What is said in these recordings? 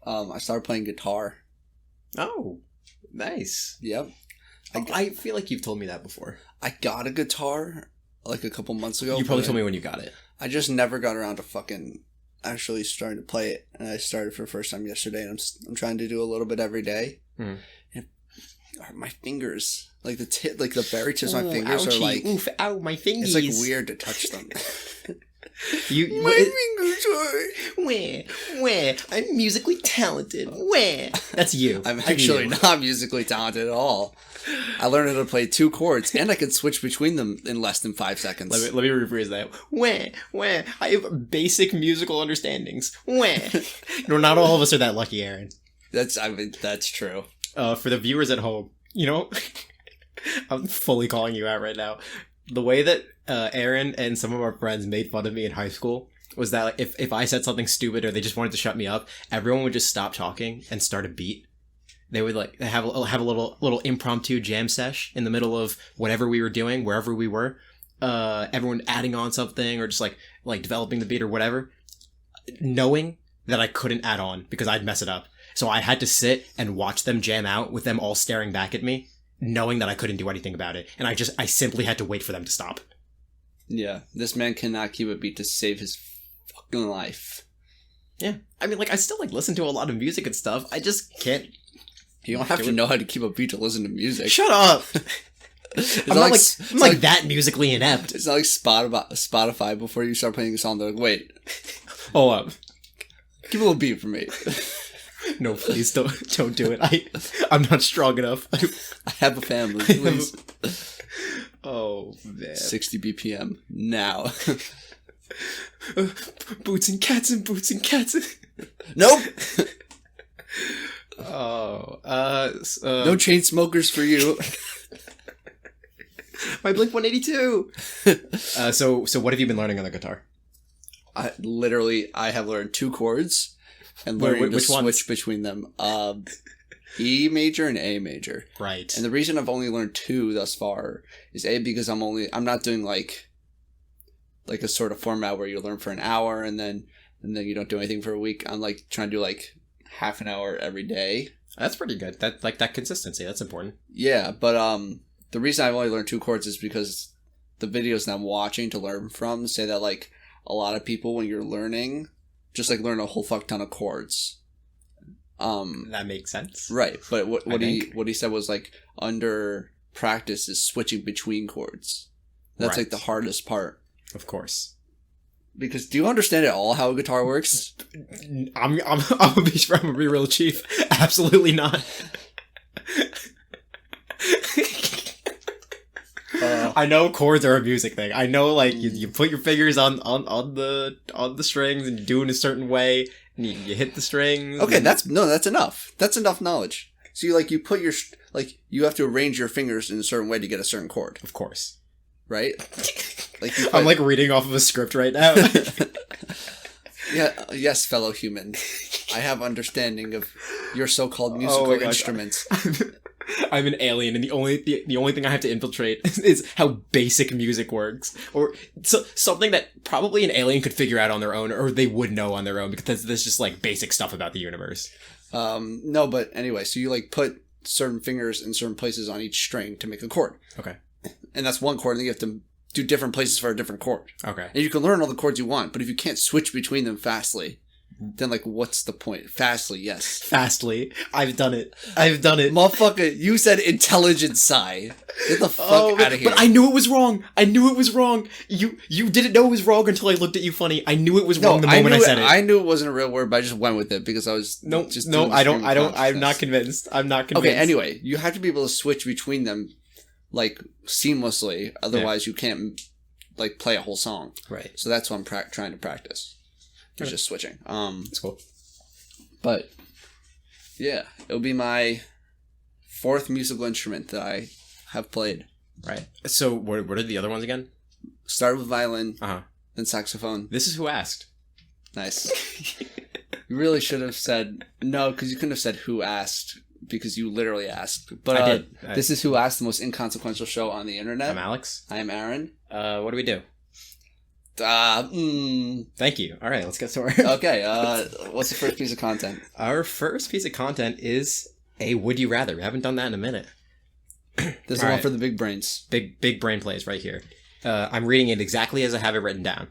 I started playing guitar. Oh, nice. Yep. I feel like you've told me that before. I got a guitar like a couple months ago. You probably told me when you got it. I just never got around to fucking actually starting to play it, and I started for the first time yesterday, and I'm trying to do a little bit every day. And my fingers, like the very tips of my fingers are like, oof, ow, my fingers. It's like weird to touch them. My fingers are where I'm musically talented. Where that's you. I'm actually not musically talented at all. I learned how to play 2 chords, and I can switch between them in less than 5 seconds. Let me rephrase that. Where I have basic musical understandings. Where no, not all of us are that lucky, Aaron. That's true. For the viewers at home, I'm fully calling you out right now. The way that Aaron and some of our friends made fun of me in high school was that like, if I said something stupid or they just wanted to shut me up, everyone would just stop talking and start a beat. They would like have a little impromptu jam sesh in the middle of whatever we were doing, wherever we were. Everyone adding on something or just like developing the beat or whatever, knowing that I couldn't add on because I'd mess it up. So I had to sit and watch them jam out with them all staring back at me, knowing that I couldn't do anything about it. And I simply had to wait for them to stop. Yeah, this man cannot keep a beat to save his fucking life. Yeah. I mean, like, I still, listen to a lot of music and stuff. I just can't. You don't have to know how to keep a beat to listen to music. Shut up! I'm not that musically inept. It's not like Spotify before you start playing a song. They're like, wait. Hold up. Give a little beat for me. No, please don't do it. I'm not strong enough. I have a family, please. Oh, man. 60 BPM now. Boots and cats and boots and cats. Nope. Oh, no chain smokers for you. My Blink 182. So what have you been learning on the guitar? I have learned 2 chords and learning to switch between them. E major and A major. Right. And the reason I've only learned 2 thus far is A, because I'm not doing like a sort of format where you learn for an hour and then you don't do anything for a week. I'm like trying to do like half an hour every day. That's pretty good. That consistency, that's important. Yeah, but the reason I've only learned 2 chords is because the videos that I'm watching to learn from say that like a lot of people when you're learning just like learn a whole fuck ton of chords. That makes sense. Right, but what he said was like under practice is switching between chords. That's like the hardest part. Of course. Because do you understand at all how a guitar works? I'm gonna be real, Chief. Absolutely not. I know chords are a music thing. I know like you put your fingers on the strings and you do it in a certain way and you hit the strings. Okay, that's enough. That's enough knowledge. So you put your you have to arrange your fingers in a certain way to get a certain chord. Of course. Right? I'm like reading off of a script right now. Yeah, yes, fellow human. I have understanding of your so-called musical instruments. I'm an alien, and the only thing I have to infiltrate is how basic music works, or something that probably an alien could figure out on their own, or they would know on their own, because there's just like basic stuff about the universe. No, but anyway, so you like put certain fingers in certain places on each string to make a chord. Okay. And that's one chord, and then you have to do different places for a different chord. Okay. And you can learn all the chords you want, but if you can't switch between them fastly, then like what's the point? Fastly, yes. Fastly. I've done it. Motherfucker, you said intelligent sigh. Get the fuck out of here. But I knew it was wrong. You didn't know it was wrong until I looked at you funny. I knew it was wrong the moment I said it. I knew it wasn't a real word, but I just went with it because I was I'm not convinced. Okay, anyway, you have to be able to switch between them like seamlessly, otherwise you can't like play a whole song. Right. So that's what I'm trying to practice. It's just switching. That's cool. But yeah, it'll be my 4th musical instrument that I have played. Right. So what are the other ones again? Started with violin, then saxophone. This is Who Asked. Nice. You really should have said no, because you couldn't have said Who Asked, because you literally asked. But I did. This is Who Asked, the most inconsequential show on the internet. I'm Alex. I am Aaron. What do we do? Thank you. All right, let's get started. Okay, what's the first piece of content? Our first piece of content is a Would You Rather. We haven't done that in a minute. This is one for the big brains. Big brain plays right here. I'm reading it exactly as I have it written down.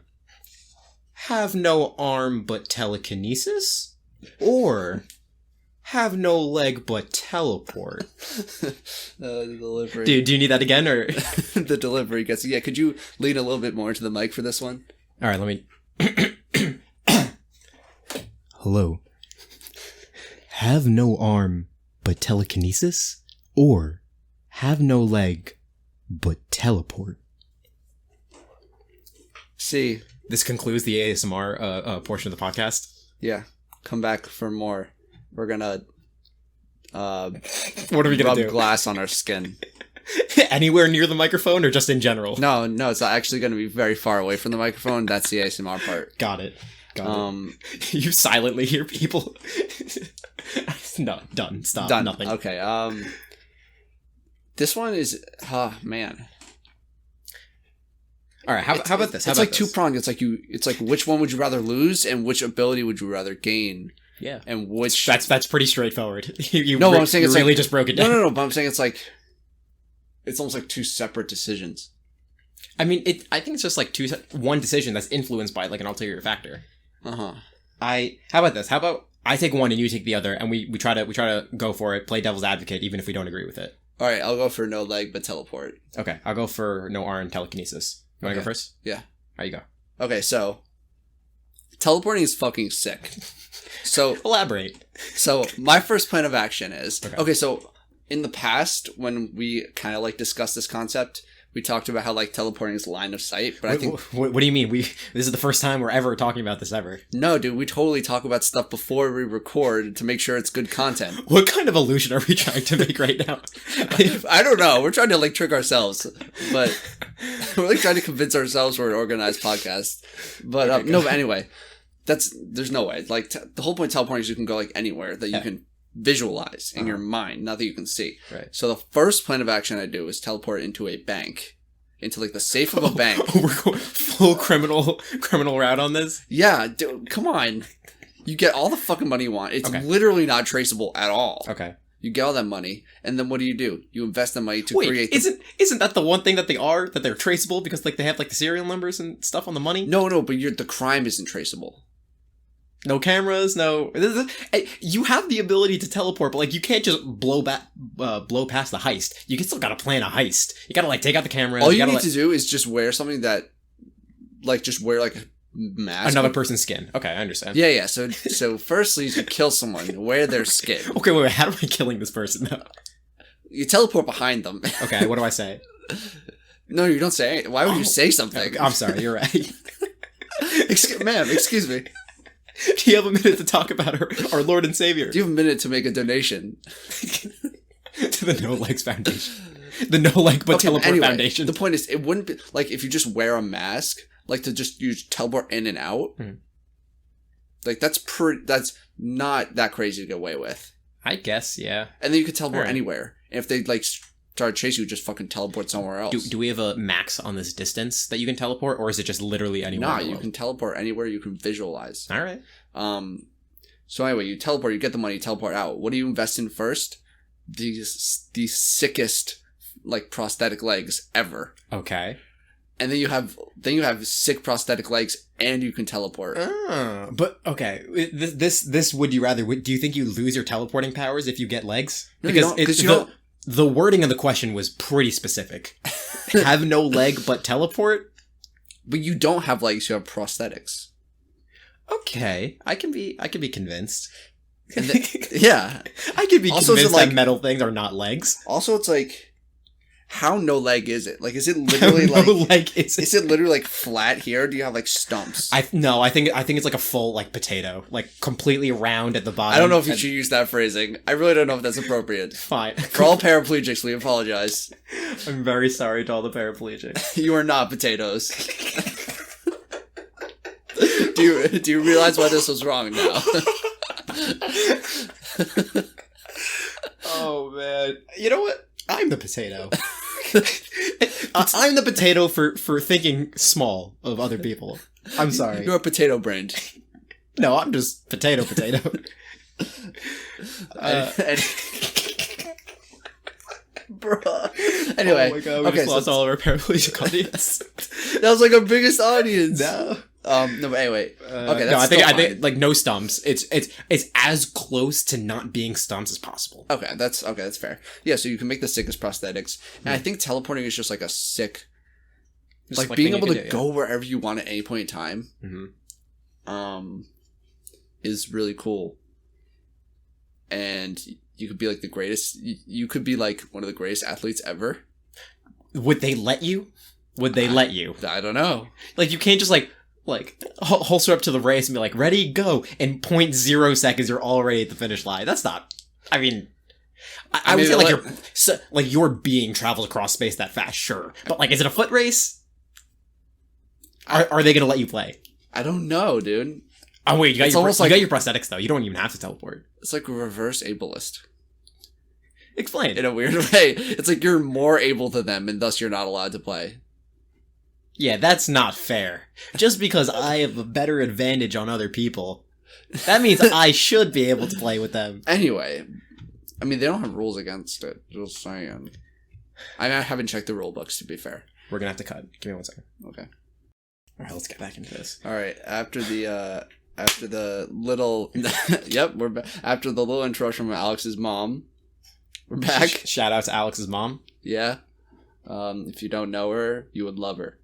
Have no arm but telekinesis? Or have no leg but teleport? The delivery. Do you need that again, or the delivery gets? Yeah, could you lean a little bit more into the mic for this one? All right, let me. Hello. Have no arm but telekinesis, or have no leg but teleport. See, this concludes the ASMR portion of the podcast. Yeah, come back for more. We're gonna what are we gonna rub do? Glass on our skin. Anywhere near the microphone, or just in general? No, it's actually gonna be very far away from the microphone. That's the ASMR part. Got it. You silently hear people. No, done. Stop. Done. Nothing. Okay. This one is, man. All right. How about this? It's like two-pronged. It's like which one would you rather lose, and which ability would you rather gain? Yeah. And which that's pretty straightforward. I'm saying it's really like, just broke it down. No. But I'm saying it's almost like two separate decisions. I mean, I think it's just like one decision that's influenced by like an ulterior factor. How about this? How about I take one and you take the other, and we try to go for it, play devil's advocate, even if we don't agree with it. All right, I'll go for no leg but teleport. Okay, I'll go for no arm telekinesis. You want to go first? Yeah. How you go? Okay, so teleporting is fucking sick. So elaborate. So my first plan of action is okay. So in the past, when we kind of like discussed this concept, we talked about how like teleporting is line of sight. But I think what do you mean? This is the first time we're ever talking about this ever. No, dude, we totally talk about stuff before we record to make sure it's good content. What kind of illusion are we trying to make right now? I don't know. We're trying to like trick ourselves, but we're like trying to convince ourselves we're an organized podcast. But Okay, no, but anyway. There's no way. Like, the whole point of teleporting is you can go, like, anywhere that you can visualize in your mind, not that you can see. Right. So the first plan of action I do is teleport into a bank. Into, like, the safe of a bank. We're going full criminal route on this? Yeah, dude, come on. You get all the fucking money you want. It's literally not traceable at all. Okay. You get all that money, and then what do? You invest the money to create... Isn't that the one thing that they're traceable because, like, they have, like, the serial numbers and stuff on the money? No, but the crime isn't traceable. No cameras, no. You have the ability to teleport, but like you can't just blow past the heist. You can still gotta plan a heist. You gotta like take out the cameras. All you need to do is just wear something that, like, just wear like a mask. Another person's skin. Okay, I understand. Yeah. So firstly, you kill someone, wear their skin. Okay, wait. How am I killing this person though? You teleport behind them. Okay, what do I say? No, you don't say anything. Why would you say something? I'm sorry. You're right. Ma'am, excuse me. Do you have a minute to talk about our Lord and Savior? Do you have a minute to make a donation? To the No Legs Foundation. The No Leg But Teleport Foundation. The point is, it wouldn't be, like, if you just wear a mask, like, to just use teleport in and out, like, that's not that crazy to get away with. I guess, yeah. And then you could teleport anywhere. And if they, like, start chasing you, just fucking teleport somewhere else. Do we have a max on this distance that you can teleport, or is it just literally anywhere? Nah, you can teleport anywhere you can visualize. All right. So anyway, you teleport, you get the money, you teleport out. What do you invest in first? The sickest, like, prosthetic legs ever. Okay. And then you have sick prosthetic legs, and you can teleport. But okay, this would you rather? Do you think you lose your teleporting powers if you get legs? No, because you don't. The wording of the question was pretty specific. Have no leg but teleport? But you don't have legs, you have prosthetics. Okay. I can be convinced. Yeah. I can be also, convinced like, that metal things are not legs. Also, it's like, how no leg is it? Like, is it literally is it literally like flat here? Or do you have like stumps? I think it's like a full like potato, like completely round at the bottom. I don't know if you should use that phrasing. I really don't know if that's appropriate. Fine. For all paraplegics, we apologize. I'm very sorry to all the paraplegics. You are not potatoes. Do you realize why this was wrong now? Oh man. You know what? I'm the potato. I'm the potato for thinking small of other people. I'm sorry. You're a potato brained. No, I'm just potato. Bruh. Anyway. Oh my god, we just lost all of our paraplegic audience. That was like our biggest audience. No. No, but anyway. Okay, that's no, I think fine. like no stumps. It's as close to not being stumps as possible. Okay, that's fair. Yeah, so you can make the sickest prosthetics. And I think teleporting is just like a sick like being able to go wherever you want at any point in time. Mm-hmm. Is really cool. And you could be like the greatest. You could be like one of the greatest athletes ever. Would they let you? Would they let you? I don't know. Like, you can't just like holster up to the race and be like, ready, go. In 0.0 seconds, you're already at the finish line. That's not. I mean, I would say like your being travels across space that fast, sure. But like, is it a foot race? Are they gonna let you play? I don't know, dude. Oh wait, you got your prosthetics though. You don't even have to teleport. It's like a reverse ableist. Explain. In a weird way. It's like you're more able than them and thus you're not allowed to play. Yeah, that's not fair. Just because I have a better advantage on other people, that means I should be able to play with them. Anyway, I mean, they don't have rules against it. Just saying. I haven't checked the rule books, to be fair. We're gonna have to cut. Give me 1 second. Okay. Alright, let's get back into this. Alright, after the little... Yep, we're back. After the little introduction from Alex's mom, we're back. Shout out to Alex's mom. Yeah. If you don't know her, you would love her.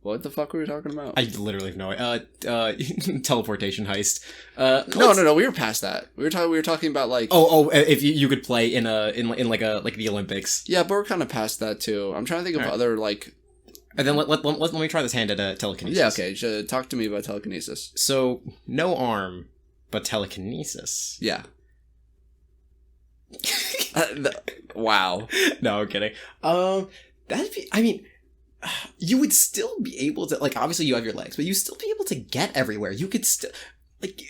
What the fuck were we talking about? I literally have no idea. Teleportation heist. No. We were past that. We were talking about like. If you could play in the Olympics. Yeah, but we're kind of past that too. I'm trying to think of other like. And then let me try this hand at telekinesis. Yeah. Okay. Talk to me about telekinesis. So no arm, but telekinesis. Yeah. Wow. No, I'm kidding. That'd be. I mean. You would still be able to, like, obviously you have your legs, but you'd still be able to get everywhere. You could still, like,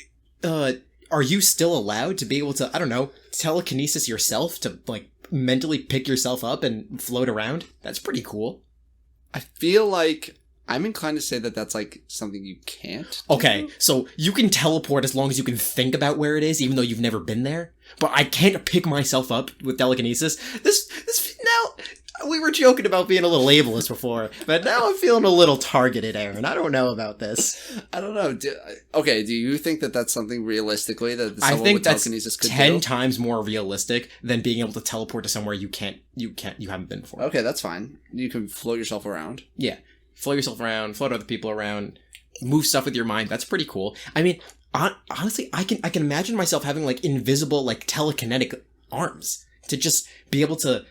are you still allowed to be able to, I don't know, telekinesis yourself to, like, mentally pick yourself up and float around? That's pretty cool. I feel like I'm inclined to say that that's, like, something you can't do. Okay, so you can teleport as long as you can think about where it is, even though you've never been there. But I can't pick myself up with telekinesis. This, now... We were joking about being a little ableist before, but now I'm feeling a little targeted, Aaron. I don't know about this. I don't know. Do you think that that's something realistically that someone I think with telekinesis could 10 do? times more realistic than being able to teleport to somewhere you haven't been before. Okay, that's fine. You can float yourself around. Yeah. Float yourself around, float other people around, move stuff with your mind. That's pretty cool. I mean, honestly, I can imagine myself having like invisible, like telekinetic arms to just be able to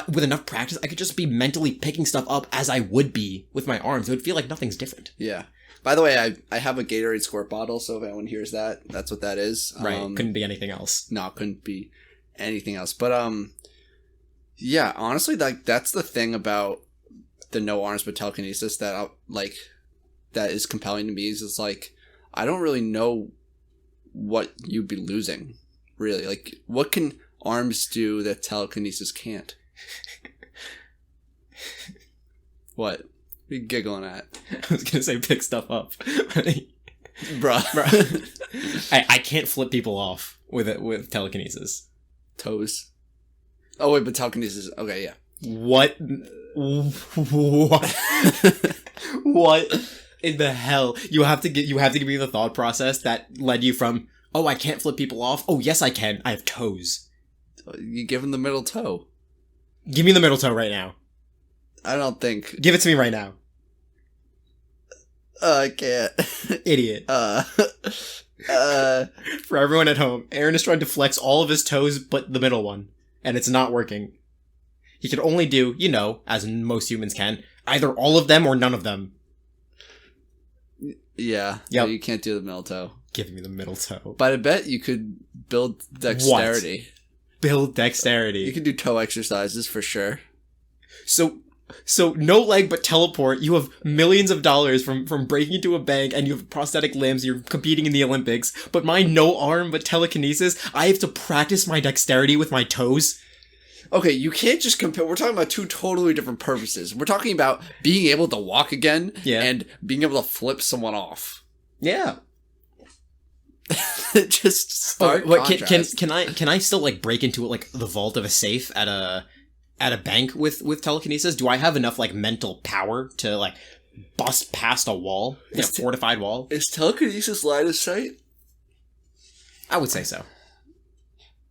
with enough practice, I could just be mentally picking stuff up as I would be with my arms. It would feel like nothing's different. Yeah. By the way, I have a Gatorade squirt bottle, so if anyone hears that, that's what that is. Right. Couldn't be anything else. No, couldn't be anything else. But, yeah, honestly, like, that's the thing about the no arms but telekinesis that, that is compelling to me is it's like, I don't really know what you'd be losing, really. Like, what can arms do that telekinesis can't? What? What are you giggling at? I was gonna say pick stuff up. Bruh. I can't flip people off with telekinesis. Toes. Oh wait, but telekinesis. Okay, yeah. What? What in the hell? You have to give me the thought process that led you from, oh, I can't flip people off. Oh, yes, I can. I have toes. You give him the middle toe. Give me the middle toe right now. I don't think. Give it to me right now. I can't. Idiot. For everyone at home, Aaron is trying to flex all of his toes but the middle one, and it's not working. He can only do, as most humans can, either all of them or none of them. Yeah. Yep. No, you can't do the middle toe. Give me the middle toe. But I bet you could build dexterity. What? Build dexterity. You can do toe exercises for sure. So no leg but teleport. You have millions of dollars from breaking into a bank, and you have prosthetic limbs. You're competing in the Olympics. But my no arm but telekinesis, I have to practice my dexterity with my toes. Okay, you can't just compare. We're talking about two totally different purposes. We're talking about being able to walk again and being able to flip someone off. Yeah. Just start. Can I still like break into like the vault of a safe at a bank with telekinesis? Do I have enough like mental power to like bust past a wall, a fortified wall? Is telekinesis line of sight? I would say so.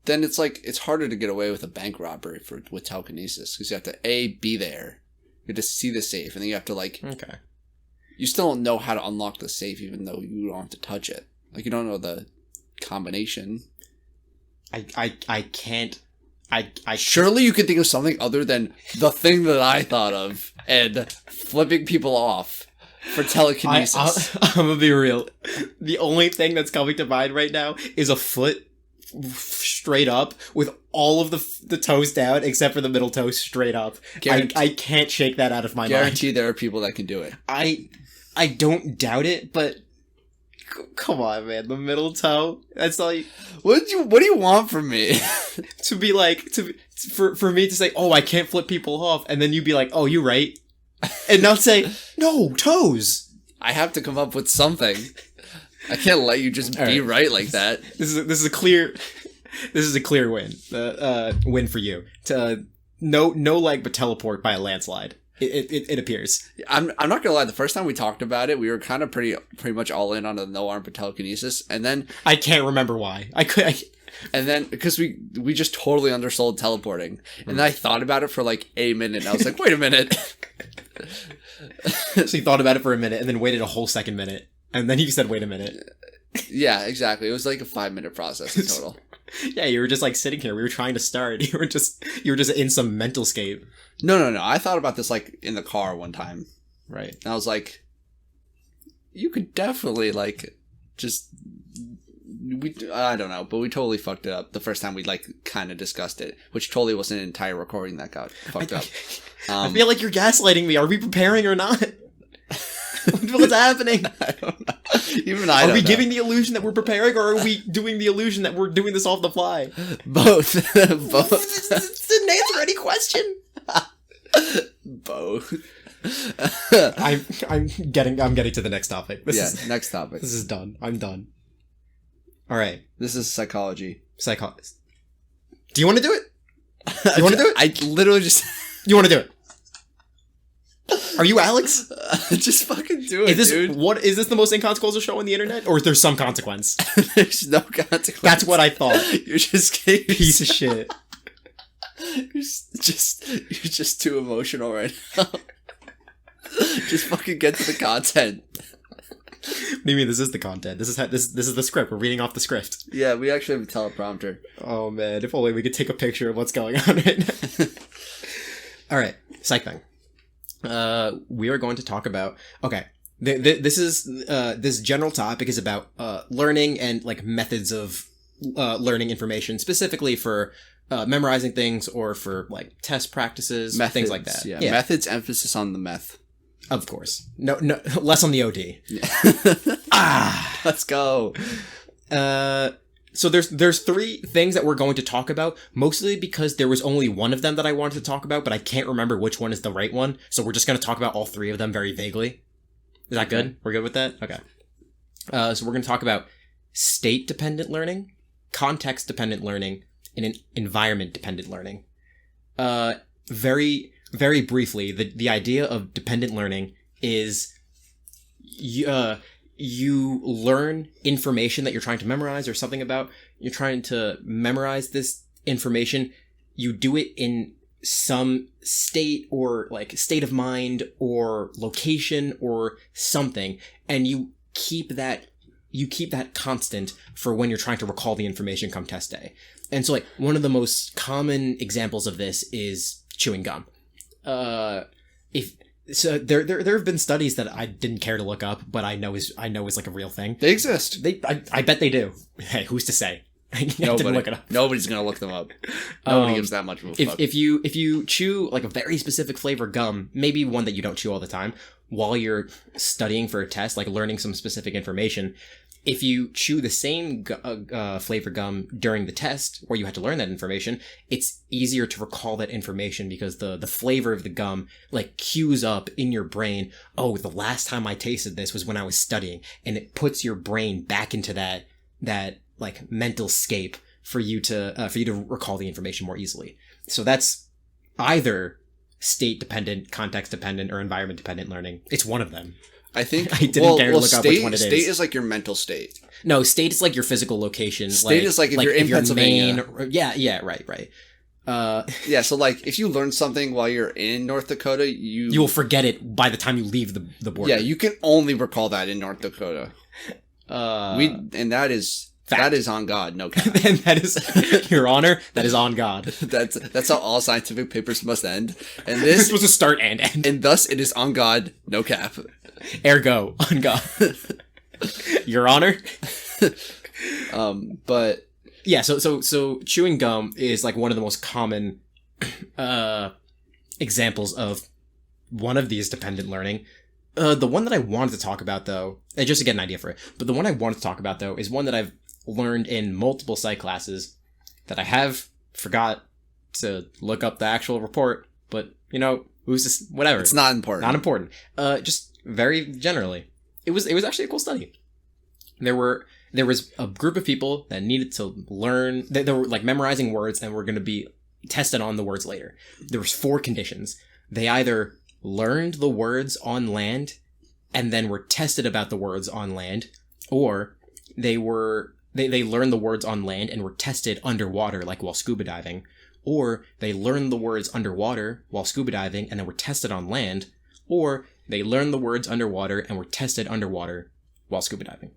Then it's harder to get away with a bank robbery with telekinesis because you have to be there, you have to see the safe, and then you have to okay. You still don't know how to unlock the safe, even though you don't have to touch it. Like you don't know the combination. I can't. Surely you can think of something other than the thing that I thought of and flipping people off for telekinesis. I'm gonna be real. The only thing that's coming to mind right now is a foot straight up with all of the toes down except for the middle toe straight up. I can't shake that out of my mind. Guarantee there are people that can do it. I don't doubt it, but come on, man. The middle toe. That's like what do you want from me? to be like for me to say, "Oh, I can't flip people off," and then you be like, "Oh, you're right," and not say, "No, toes." I have to come up with something. I can't let you just be right like that. This is a clear win. Win for you. No leg, but teleport by a landslide. It appears. I'm not gonna lie. The first time we talked about it, we were kind of pretty much all in on the no arm but telekinesis, and then I can't remember why. And then because we just totally undersold teleporting, and then I thought about it for like a minute. And I was like, wait a minute. So you thought about it for a minute, and then waited a whole second minute. And then you said, wait a minute. Yeah, exactly. It was like a 5-minute process in total. Yeah, you were just like sitting here. We were trying to start. You were just in some mental scape. No. I thought about this like in the car one time. Right. And I was like, you could definitely like just... I don't know, but we totally fucked it up the first time we like kind of discussed it, which totally wasn't an entire recording that got fucked up. I feel like you're gaslighting me. Are we preparing or not? What's happening? I don't know. Even I don't know. Are we giving the illusion that we're preparing, or are we doing the illusion that we're doing this off the fly? Both. Didn't answer any question. Both. I'm getting to the next topic. Next topic. This is done. I'm done. All right. This is psychology. Do you want to do it? Do you want to do it? I literally just... You want to do it? Are you Alex? Just fucking do it, dude. Is this the most inconsequential show on the internet? Or is there some consequence? There's no consequence. That's what I thought. You're just kidding. Piece of shit. You're just too emotional right now. Just fucking get to the content. What do you mean this is the content? This is the script. We're reading off the script. Yeah, we actually have a teleprompter. Oh man, if only we could take a picture of what's going on right now. Alright, psych thing. We are going to talk about... Okay, this general topic is about learning and like methods of learning information, specifically for memorizing things or for like test practices, things like that. Yeah, methods, emphasis on the meth. Of course. No, less on the OD. Yeah. Let's go. So there's 3 things that we're going to talk about, mostly because there was only one of them that I wanted to talk about, but I can't remember which one is the right one. So we're just going to talk about all 3 of them very vaguely. Is that good? We're good with that? Okay. So we're going to talk about state-dependent learning, context-dependent learning, and environment-dependent learning. Very, very briefly, the idea of dependent learning is you learn information that you're trying to memorize or something about. You're trying to memorize this information. You do it in some state or like state of mind or location or something, and you keep that constant for when you're trying to recall the information come test day. And so like one of the most common examples of this is chewing gum. So there have been studies that I didn't care to look up, but I know is like a real thing. They exist. I bet they do. Hey, who's to say? Nobody. Look it up. Nobody's gonna look them up. Nobody gives that much of a fuck. If you chew like a very specific flavor gum, maybe one that you don't chew all the time, while you're studying for a test, like learning some specific information, if you chew the same flavor gum during the test, where you had to learn that information, it's easier to recall that information because the flavor of the gum like cues up in your brain. Oh, the last time I tasted this was when I was studying, and it puts your brain back into that like mental scape for you to recall the information more easily. So that's either state dependent, context dependent, or environment dependent learning. It's one of them. I think I didn't care to look up which one it is. State is like your mental state. No, state is like your physical location. State is like if you're in Pennsylvania. Yeah, right. Yeah, so like if you learn something while you're in North Dakota, you will forget it by the time you leave the border. Yeah, you can only recall that in North Dakota. That is on God, no cap. And that is, Your Honor, that is on God. That's how all scientific papers must end. And this was a start and end. And thus it is on God, no cap. Ergo, on God. Your Honor. But yeah, so chewing gum is like one of the most common examples of one of these dependent learning. The one that I wanted to talk about, though, and just to get an idea for it, but the one I wanted to talk about, though, is one that I've learned in multiple psych classes that I have forgot to look up the actual report, but, who's this? Whatever. It's not important. Not important. Just very generally. It was actually a cool study. There was a group of people that needed to learn, they were like memorizing words and were going to be tested on the words later. There was 4 conditions. They either learned the words on land and then were tested about the words on land, or they learned the words on land and were tested underwater, like while scuba diving, or they learned the words underwater while scuba diving and then were tested on land, or they learned the words underwater and were tested underwater while scuba diving.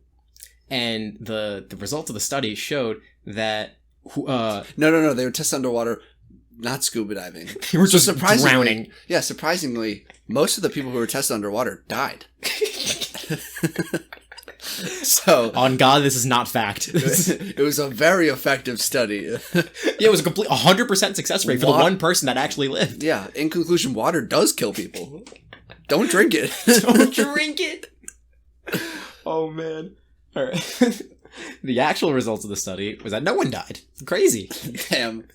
And the results of the study showed that No, they were tested underwater, not scuba diving. They were just drowning. Yeah, surprisingly, most of the people who were tested underwater died. So on God, this is not fact. It was a very effective study. Yeah, it was a complete 100% success rate for the one person that actually lived. Yeah, in conclusion, water does kill people. Don't drink it. Don't drink it. Oh man. All right. The actual results of the study was that no one died. Crazy. Damn.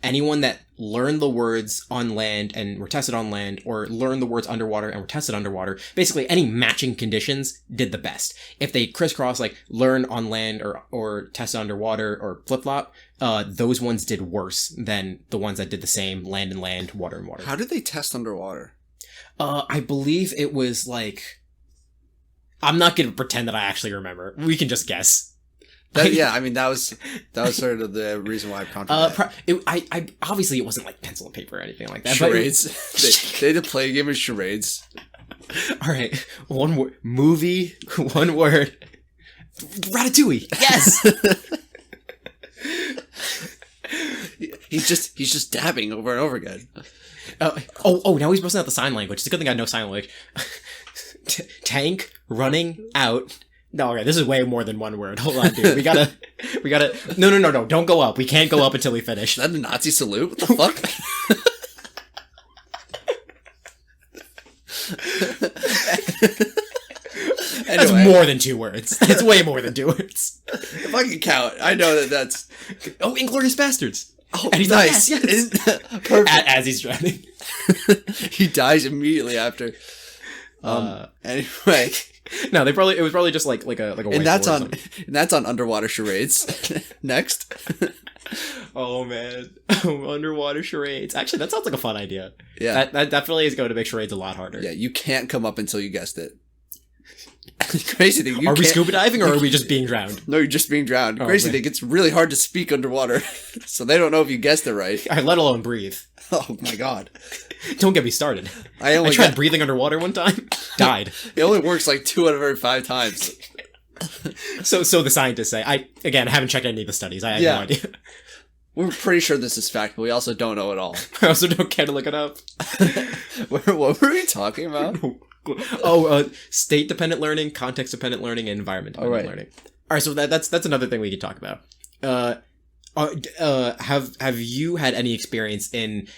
Anyone that learned the words on land and were tested on land, or learned the words underwater and were tested underwater, basically any matching conditions did the best. If they crisscross, like learn on land or tested underwater or flip-flop, those ones did worse than the ones that did the same land and land, water and water. How did they test underwater? I believe it was like, I'm not going to pretend that I actually remember. We can just guess. That was sort of the reason why I'm confident. I obviously it wasn't like pencil and paper or anything like that. Charades. They had to play a game of charades. All right, one word. Movie. One word. Ratatouille. Yes. He's just dabbing over and over again. Now he's busting out the sign language. It's a good thing I know sign language. Tank running out. No, okay, this is way more than one word. Hold on, dude. We gotta. No. Don't go up. We can't go up until we finish. Is that a Nazi salute? What the fuck? Anyway. That's more than 2 words. It's way more than 2 words. If I can count, I know that's. Oh, Inglourious Bastards. Oh, and he's nice. Yes. Perfect. As he's drowning. He dies immediately after. Anyway. No, it was probably just like a and that's on underwater charades. Next. Oh man, underwater charades. Actually, that sounds like a fun idea. Yeah, that definitely is going to make charades a lot harder. Yeah, you can't come up until you guessed it. Crazy thing. Are we scuba diving or are we just being drowned? No, you're just being drowned. Crazy thing. It's really hard to speak underwater, so they don't know if you guessed it right. Let alone breathe. Oh my god. Don't get me started. I tried breathing underwater one time. Died. It only works like 2 out of every 5 times. So the scientists say. I haven't checked any of the studies. I have no idea. We're pretty sure this is fact, but we also don't know it all. I also don't care to look it up. What were we talking about? State-dependent learning, context-dependent learning, and environment-dependent learning. All right, so that's another thing we could talk about. Have you had any experience in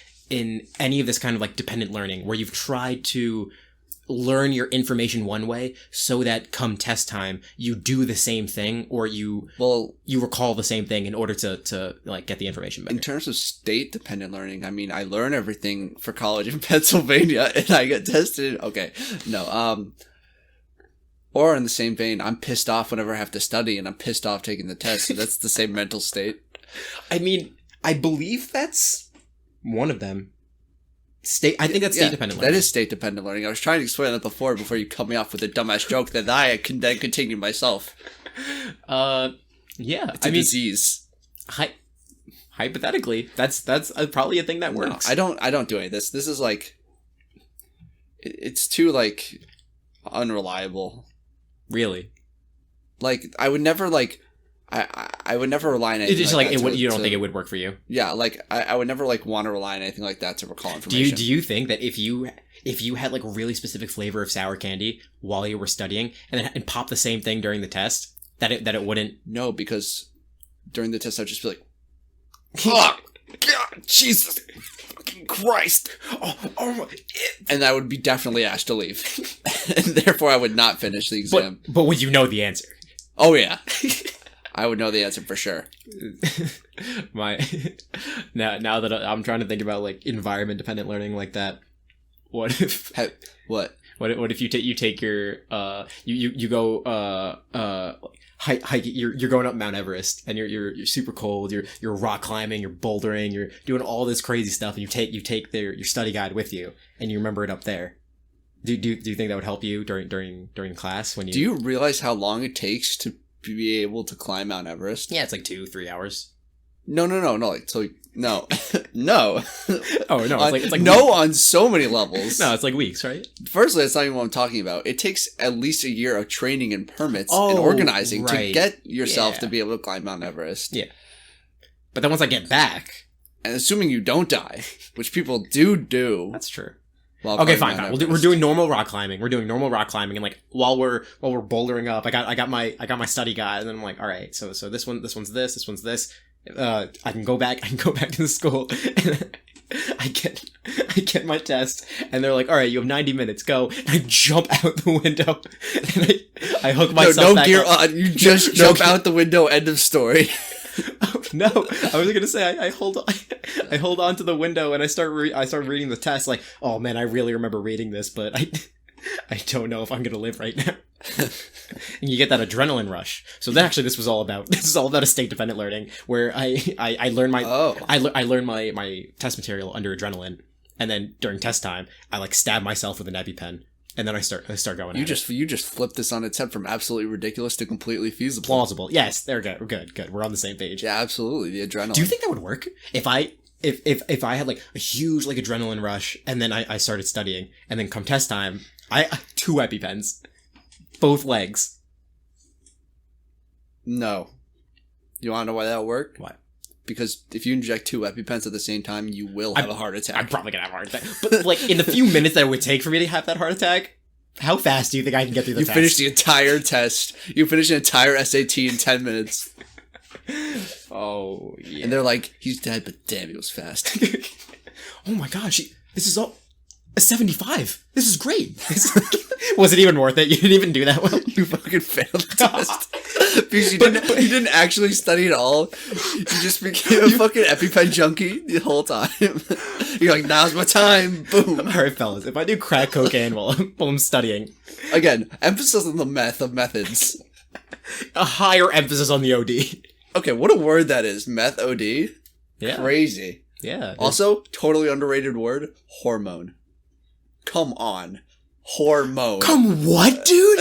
any of this kind of like dependent learning where you've tried to learn your information one way so that come test time you do the same thing, or you recall the same thing in order to like get the information better. In terms of state dependent learning, I mean, I learn everything for college in Pennsylvania and I get tested. Okay. No. Or in the same vein, I'm pissed off whenever I have to study and I'm pissed off taking the test. So that's the same mental state. I mean, I believe that's one of them. I think that's state-dependent learning. That is state-dependent learning. I was trying to explain that before you cut me off with a dumbass joke that I can then continue myself. Yeah. It's a disease. Hypothetically, that's probably a thing that works. No, I don't do any of this. This is like... It's too, like, unreliable. Really? Like, I would never, like... I would never rely on anything. It's just like you don't think it would work for you. Yeah, like I would never like want to rely on anything like that to recall information. Do you think that if you had like a really specific flavor of sour candy while you were studying and pop the same thing during the test that it wouldn't? No, because during the test I'd just be like, "Oh God, Jesus, fucking Christ!" And I would be definitely asked to leave, and therefore I would not finish the exam. But would you know the answer? Oh yeah. I would know the answer for sure. Now that I'm trying to think about like environment dependent learning like that, what if what if you take your you go hike you're going up Mount Everest and you're super cold, you're rock climbing, you're bouldering, you're doing all this crazy stuff, and you take your study guide with you and you remember it up there. Do you think that would help you during class when you? Do you realize how long it takes to be able to climb Mount Everest? Yeah, it's like 2-3 hours. No. Like, so no, no. Oh no, it's like no on so many levels. No, it's like weeks, right? Firstly, that's not even what I'm talking about. It takes at least a year of training and permits and organizing to get yourself to be able to climb Mount Everest. Yeah. But then once I get back, and assuming you don't die, which people do. That's true. Okay, fine. We're doing normal rock climbing. And like while we're bouldering up, I got my study guide, and then I'm like, all right, so this one's this. I can go back to the school, and I get my test, and they're like, all right, you have 90 minutes, go. And I jump out the window, and I hook myself. No gear on. You just jump out the window. End of story. Oh, no, I was gonna say I hold on to the window and I start reading the test. Like, oh man, I really remember reading this, but I don't know if I'm gonna live right now. And you get that adrenaline rush. So this is all about a state dependent learning where I learn I learn my test material under adrenaline, and then during test time I like stab myself with an EpiPen. And then I start going. You just flip this on its head from absolutely ridiculous to completely feasible. Plausible. Yes, there we go. We're good. We're on the same page. Yeah, absolutely. The adrenaline. Do you think that would work if I had like a huge like adrenaline rush and then I started studying, and then come test time, I 2 EpiPens, both legs? No. You want to know why that would work? Why? Because if you inject 2 EpiPens at the same time, you will have a heart attack. I'm probably gonna have a heart attack. But like in the few minutes that it would take for me to have that heart attack, how fast do you think I can get through the test? You finish the entire test. You finish an entire SAT in 10 minutes. Oh, yeah. And they're like, he's dead, but damn, he was fast. Oh my gosh, this is all a 75. This is great. Was it even worth it? You didn't even do that well. You fucking failed the test. Because you didn't actually study at all. You just became a fucking EpiPen junkie the whole time. You're like, now's my time. Boom. Alright, fellas, if I do crack cocaine while I'm studying. Again, emphasis on the methods. A higher emphasis on the OD. Okay, what a word that is. Meth OD? Yeah. Crazy. Yeah. Also, totally underrated word, hormone. Come on. Hormone. Come what, dude?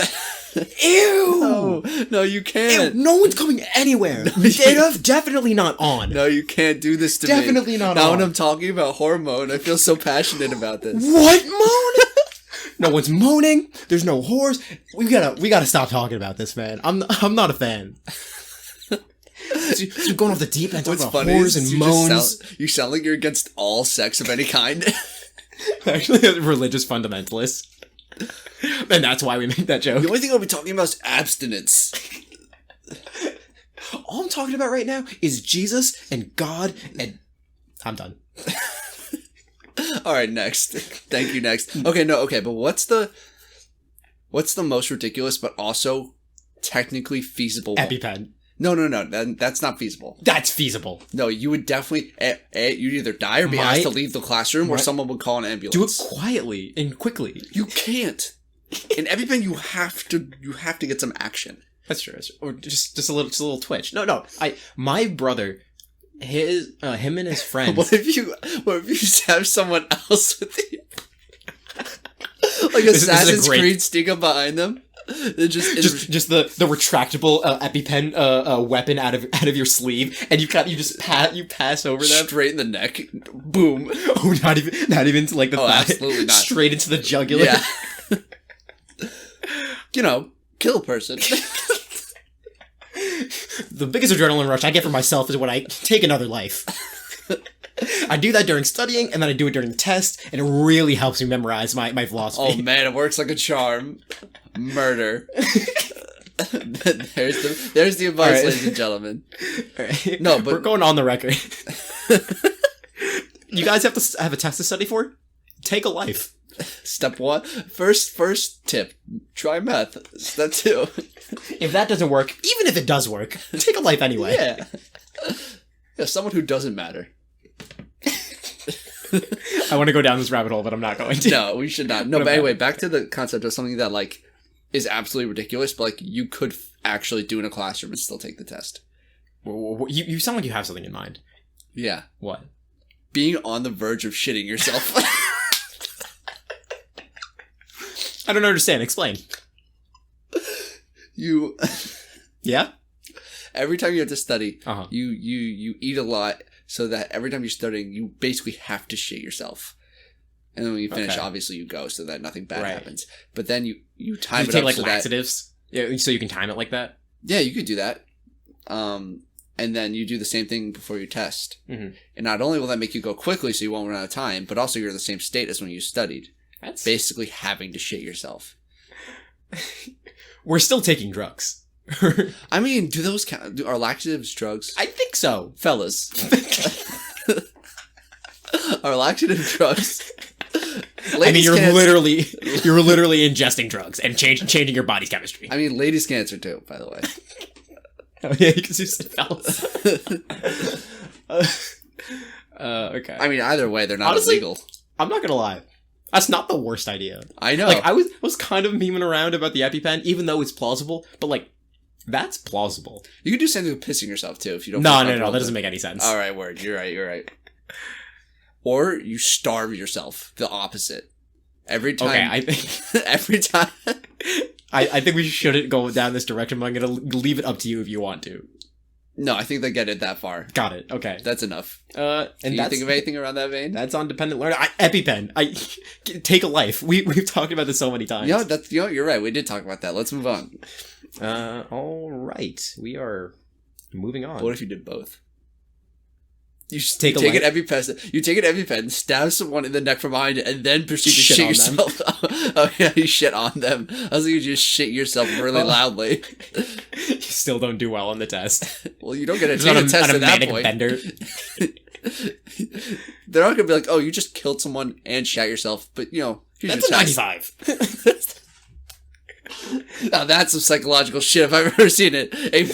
Ew! No, you can't. Ew, no one's going anywhere. They're definitely not on. No, you can't do this to definitely me. Not now on. When I'm talking about hormone, I feel so passionate about this. What moan? No one's moaning. There's no whores. We gotta stop talking about this, man. I'm not a fan. So you're going off the deep end talking about whores and moans. You sound like you're against all sex of any kind. Actually, a religious fundamentalist. And that's why we make that joke. The only thing I'll be talking about is abstinence. All I'm talking about right now is Jesus and God, and I'm done. Alright, next. Thank you, next. Okay, but what's the What's the most ridiculous but also technically feasible one? EpiPen. No. That's not feasible. That's feasible. No, you would definitely... you'd either die or be asked to leave the classroom or someone would call an ambulance. Do it quietly and quickly. You can't. In EpiPen, you have to get some action. That's true. Or just a little twitch. No. My brother, him and his friends... What if you have someone else with you? Like Assassin's Creed sneak up behind them? Just the retractable EpiPen weapon out of your sleeve, and you pass over them straight in the neck. Boom. Oh, not even to like the thigh. Absolutely not. Straight into the jugular. Yeah. Kill a person. The biggest adrenaline rush I get for myself is when I take another life. I do that during studying, and then I do it during the test, and it really helps me memorize my philosophy. Oh man, it works like a charm. Murder. There's the advice, ladies and gentlemen. Right. No, but we're going on the record. You guys have to have a test to study for? Take a life. Step 1. First tip. Try meth. Step 2. If that doesn't work, even if it does work, take a life anyway. Yeah, someone who doesn't matter. I want to go down this rabbit hole, but I'm not going to. No, we should not. No, but anyway, back to the concept of something that, like, is absolutely ridiculous, but, like, you could actually do in a classroom and still take the test. You sound like you have something in mind. Yeah. What? Being on the verge of shitting yourself. I don't understand. Explain. Yeah? Every time you have to study, uh-huh. you eat a lot, so that every time you're studying, you basically have to shit yourself. And then when you finish, obviously you go so that nothing bad happens. But then you time it up. You take like so laxatives? Yeah, so you can time it like that? Yeah, you could do that. And then you do the same thing before you test. Mm-hmm. And not only will that make you go quickly so you won't run out of time, but also you're in the same state as when you studied. That's basically having to shit yourself. We're still taking drugs. I mean, do those count? Are laxatives drugs? I think so. Fellas. Are laxative drugs? I mean, you're literally ingesting drugs and changing your body's chemistry. I mean, ladies' cancer too, by the way. Oh yeah, because you said fellas. Okay. I mean, either way, they're not Honestly, illegal. I'm not gonna lie. That's not the worst idea. I know. Like, I was kind of memeing around about the EpiPen, even though it's plausible, but like, that's plausible. You could do something with pissing yourself too if you don't. No, that doesn't make any sense. All right, word. You're right. Or you starve yourself. The opposite. Every time. Okay, I think every time. I think we shouldn't go down this direction, but I'm gonna leave it up to you if you want to. No, I think they get it that far. Got it. Okay, that's enough. And can you think of anything around that vein? That's on dependent learning. EpiPen. Take a life. We've talked about this so many times. You're right. We did talk about that. Let's move on. All right. We are moving on. What if you did both? You take an EpiPen. You take an EpiPen, stab someone in the neck from behind it, and then proceed to shit yourself. Oh yeah, you shit on them. I was like, you just shit yourself really loudly. You still don't do well on the test. Well, you don't get a test at that point. Bender. They're not gonna be like, oh, you just killed someone and shat yourself, but here's that's your a test. 95. Now that's some psychological shit if I've ever seen it. A+.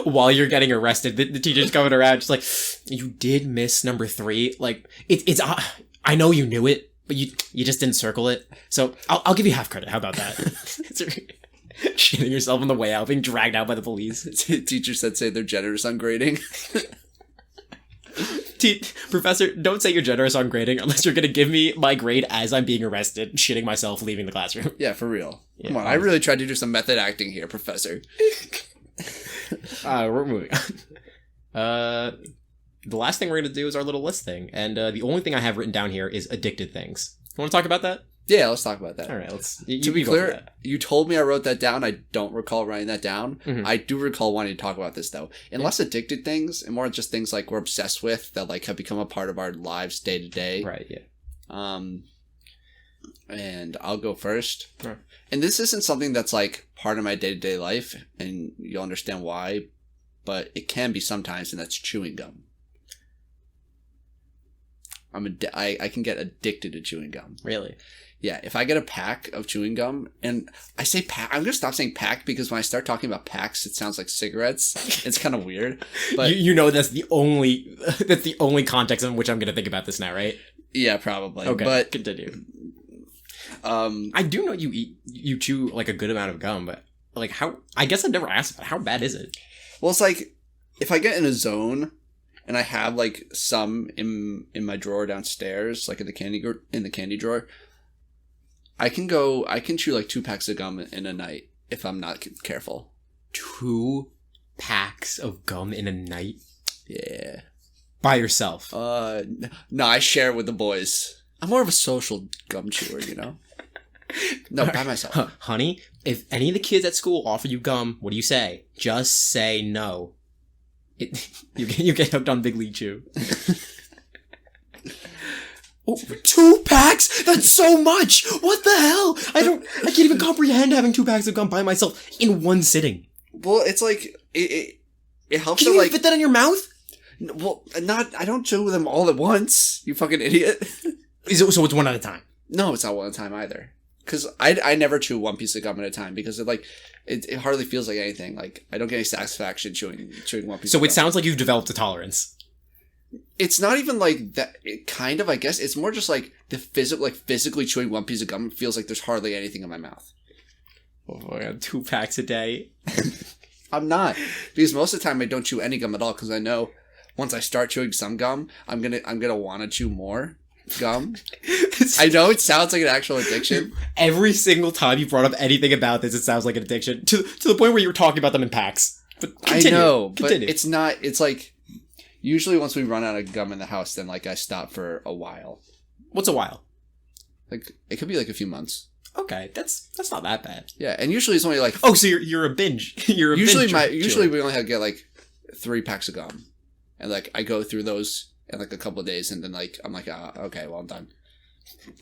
While you're getting arrested, the teacher's coming around just like, you did miss number 3. Like, it's I know you knew it, but you just didn't circle it. So I'll give you half credit. How about that? Shitting yourself on the way out, being dragged out by the police. Teacher said, say they're generous on grading. Professor, don't say you're generous on grading unless you're going to give me my grade as I'm being arrested, shitting myself, leaving the classroom. Yeah, for real. Yeah, come on, I really tried to do some method acting here, Professor. We're moving on. The last thing we're going to do is our little list thing. And the only thing I have written down here is addicted things. You want to talk about that? Yeah, let's talk about that. All right, let's... To be clear, you told me I wrote that down. I don't recall writing that down. Mm-hmm. I do recall wanting to talk about this, though. And less addicted things, and more just things like we're obsessed with that like have become a part of our lives day to day. Right, yeah. And I'll go first. Right. And this isn't something that's like part of my day-to-day life, and you'll understand why, but it can be sometimes, and that's chewing gum. I can get addicted to chewing gum. Really? Yeah, if I get a pack of chewing gum, and I say pack, I'm gonna stop saying pack because when I start talking about packs, it sounds like cigarettes. It's kind of weird. But you know that's the only context in which I'm gonna think about this now, right? Yeah, probably. Okay, but continue. I do know you chew like a good amount of gum, but like how? I guess I've never asked about how bad is it? Well, it's like if I get in a zone and I have like some in my drawer downstairs, like in the candy drawer. I can chew like 2 packs of gum in a night if I'm not careful. 2 packs of gum in a night? Yeah. By yourself? No, I share it with the boys. I'm more of a social gum chewer, you know? No, by myself. Honey, if any of the kids at school offer you gum, what do you say? Just say no. You get hooked on Big League Chew. Oh, 2 packs? That's so much! What the hell? I can't even comprehend having 2 packs of gum by myself in one sitting. Well, it's like, it helps Can to you like... fit that in your mouth? Well, I don't chew them all at once, you fucking idiot. So it's one at a time? No, it's not one at a time either. Because I never chew one piece of gum at a time because it hardly feels like anything. Like, I don't get any satisfaction chewing one piece of gum. So it sounds like you've developed a tolerance. It's not even like that. It kind of, I guess. It's more just like physically chewing one piece of gum feels like there's hardly anything in my mouth. Oh, I got 2 packs a day. I'm not, because most of the time I don't chew any gum at all because I know once I start chewing some gum, I'm gonna want to chew more gum. I know it sounds like an actual addiction. Every single time you brought up anything about this, it sounds like an addiction to the point where you were talking about them in packs. But continue, I know, continue. But it's not. It's like. Usually once we run out of gum in the house, then like I stop for a while. What's a while? Like it could be like a few months. Okay, that's not that bad. Yeah, and usually it's only like so you're a binge. Usually we only get like 3 packs of gum, and like I go through those in like a couple of days, and then like I'm like okay, well I'm done.